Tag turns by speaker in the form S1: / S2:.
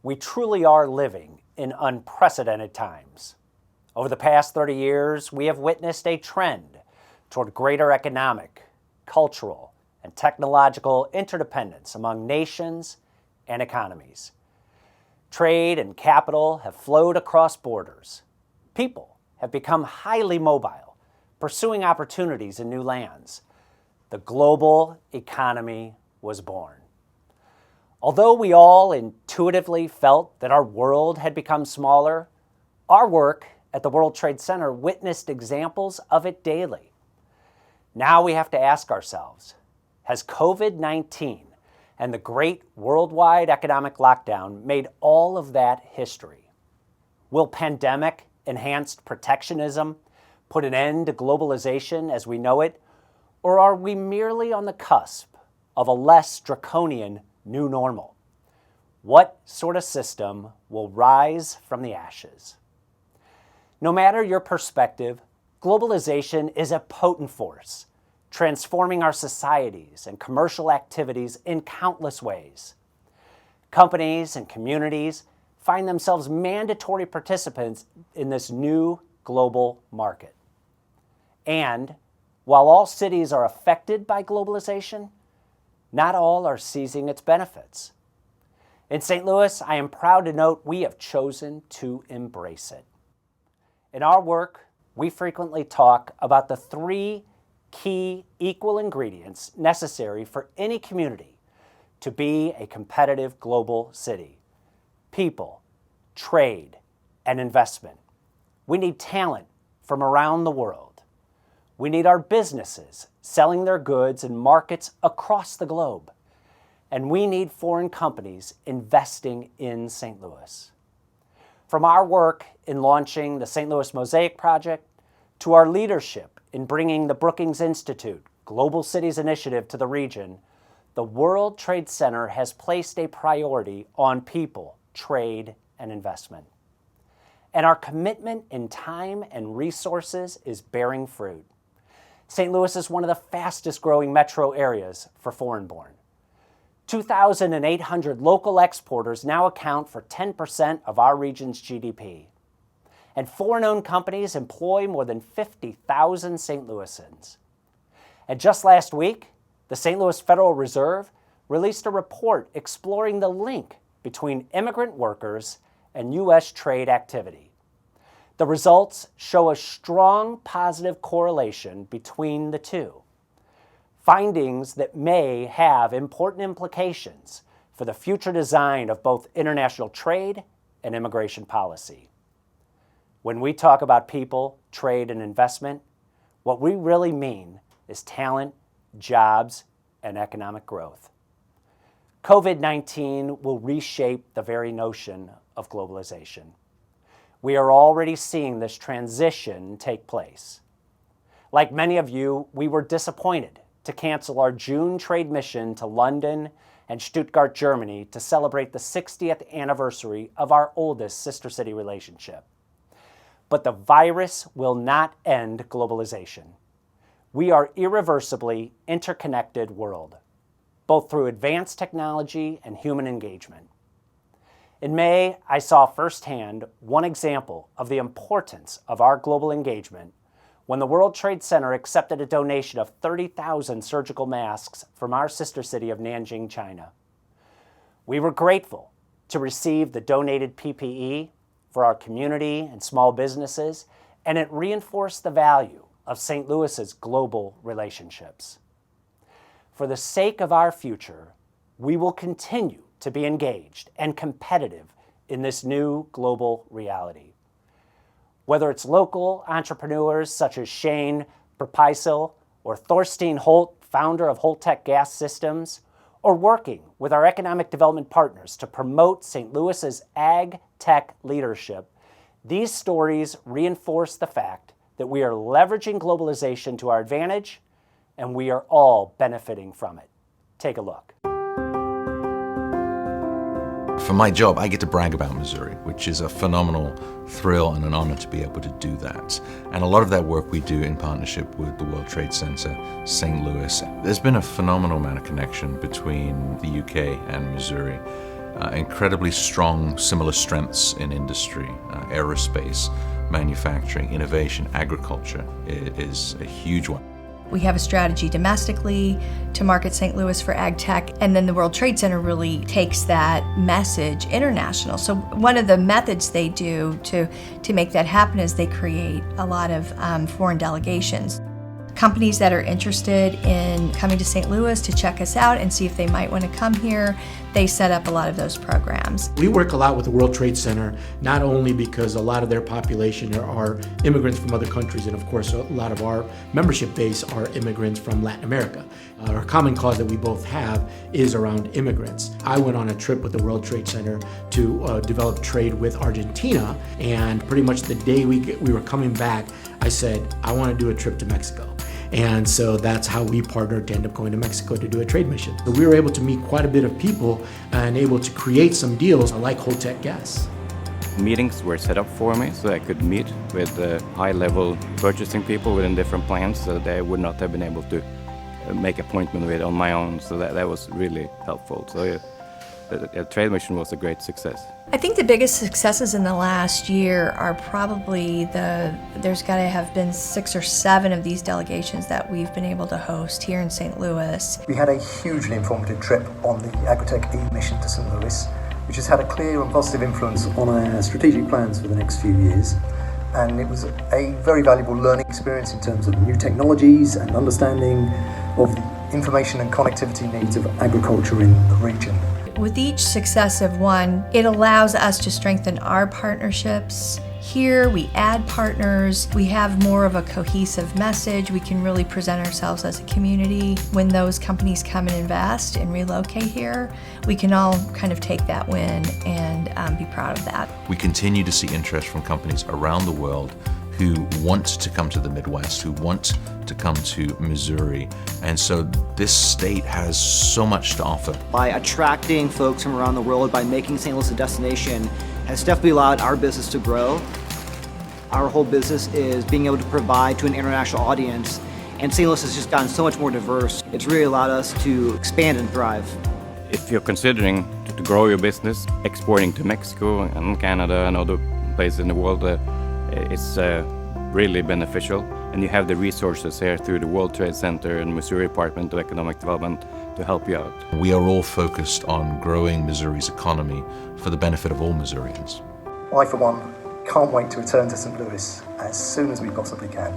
S1: We truly are living in unprecedented times. Over the past 30 years, we have witnessed a trend toward greater economic, cultural, and technological interdependence among nations and economies. Trade and capital have flowed across borders. People have become highly mobile, pursuing opportunities in new lands. The global economy was born. Although we all intuitively felt that our world had become smaller, our work at the World Trade Center witnessed examples of it daily. Now we have to ask ourselves, has COVID-19 and the great worldwide economic lockdown made all of that history? Will pandemic-enhanced protectionism put an end to globalization as we know it, or are we merely on the cusp of a less draconian new normal? What sort of system will rise from the ashes? No matter your perspective, globalization is a potent force, transforming our societies and commercial activities in countless ways. Companies and communities find themselves mandatory participants in this new global market. And while all cities are affected by globalization, not all are seizing its benefits. In St. Louis, I am proud to note we have chosen to embrace it. In our work, we frequently talk about the three key equal ingredients necessary for any community to be a competitive global city: people, trade, and investment. We need talent from around the world. We need our businesses selling their goods in markets across the globe. And we need foreign companies investing in St. Louis. From our work in launching the St. Louis Mosaic Project to our leadership in bringing the Brookings Institute Global Cities Initiative to the region, the World Trade Center has placed a priority on people, trade, and investment. And our commitment in time and resources is bearing fruit. St. Louis is one of the fastest growing metro areas for foreign-born. 2,800 local exporters now account for 10% of our region's GDP. And foreign-owned companies employ more than 50,000 St. Louisans. And just last week, the St. Louis Federal Reserve released a report exploring the link between immigrant workers and U.S. trade activity. The results show a strong positive correlation between the two, findings that may have important implications for the future design of both international trade and immigration policy. When we talk about people, trade, and investment, what we really mean is talent, jobs, and economic growth. COVID-19 will reshape the very notion of globalization. We are already seeing this transition take place. Like many of you, we were disappointed to cancel our June trade mission to London and Stuttgart, Germany to celebrate the 60th anniversary of our oldest sister city relationship. But the virus will not end globalization. We are irreversibly interconnected world, both through advanced technology and human engagement. In May, I saw firsthand one example of the importance of our global engagement when the World Trade Center accepted a donation of 30,000 surgical masks from our sister city of Nanjing, China. We were grateful to receive the donated PPE for our community and small businesses, and it reinforced the value of St. Louis's global relationships. For the sake of our future, we will continue to be engaged and competitive in this new global reality. Whether it's local entrepreneurs such as Shayn Prapaisip or Thorstein Holt, founder of Holt Tech Gas Systems, or working with our economic development partners to promote St. Louis's ag tech leadership, these stories reinforce the fact that we are leveraging globalization to our advantage, and we are all benefiting from it. Take a look.
S2: For my job, I get to brag about Missouri, which is a phenomenal thrill and an honor to be able to do that. And a lot of that work we do in partnership with the World Trade Center, St. Louis. There's been a phenomenal amount of connection between the UK and Missouri. incredibly strong, similar strengths in industry, aerospace, manufacturing, innovation, agriculture is a huge one.
S3: We have a strategy domestically to market St. Louis for ag tech, and then the World Trade Center really takes that message international. So one of the methods they do to make that happen is they create a lot of foreign delegations. Companies that are interested in coming to St. Louis to check us out and see if they might want to come here, they set up a lot of those programs.
S4: We work a lot with the World Trade Center, not only because a lot of their population are immigrants from other countries, and of course a lot of our membership base are immigrants from Latin America. Our common cause that we both have is around immigrants. I went on a trip with the World Trade Center to develop trade with Argentina, and pretty much the day we were coming back, I said, I want to do a trip to Mexico. And so that's how we partnered to end up going to Mexico to do a trade mission. So we were able to meet quite a bit of people and able to create some deals like Holtec Gas.
S5: Meetings were set up for me so I could meet with high-level purchasing people within different plants that I would not have been able to make appointment with on my own. So that was really helpful. So the trade mission was a great success.
S3: I think the biggest successes in the last year are probably there's got to have been 6 or 7 of these delegations that we've been able to host here in St. Louis.
S6: We had a hugely informative trip on the Agritech E-mission to St. Louis, which has had a clear and positive influence on our strategic plans for the next few years. And it was a very valuable learning experience in terms of new technologies and understanding of the information and connectivity needs of agriculture in the region.
S3: With each successive one, it allows us to strengthen our partnerships. Here, we add partners. We have more of a cohesive message. We can really present ourselves as a community. When those companies come and invest and relocate here, we can all kind of take that win and be proud of that.
S2: We continue to see interest from companies around the world who want to come to the Midwest, who want to come to Missouri. And so this state has so much to offer.
S7: By attracting folks from around the world, by making St. Louis a destination, has definitely allowed our business to grow. Our whole business is being able to provide to an international audience, and St. Louis has just gotten so much more diverse. It's really allowed us to expand and thrive.
S5: If you're considering to grow your business, exporting to Mexico and Canada and other places in the world, it's really beneficial, and you have the resources here through the World Trade Center and Missouri Department of Economic Development to help you out.
S2: We are all focused on growing Missouri's economy for the benefit of all Missourians.
S6: I, for one, can't wait to return to St. Louis as soon as we possibly can.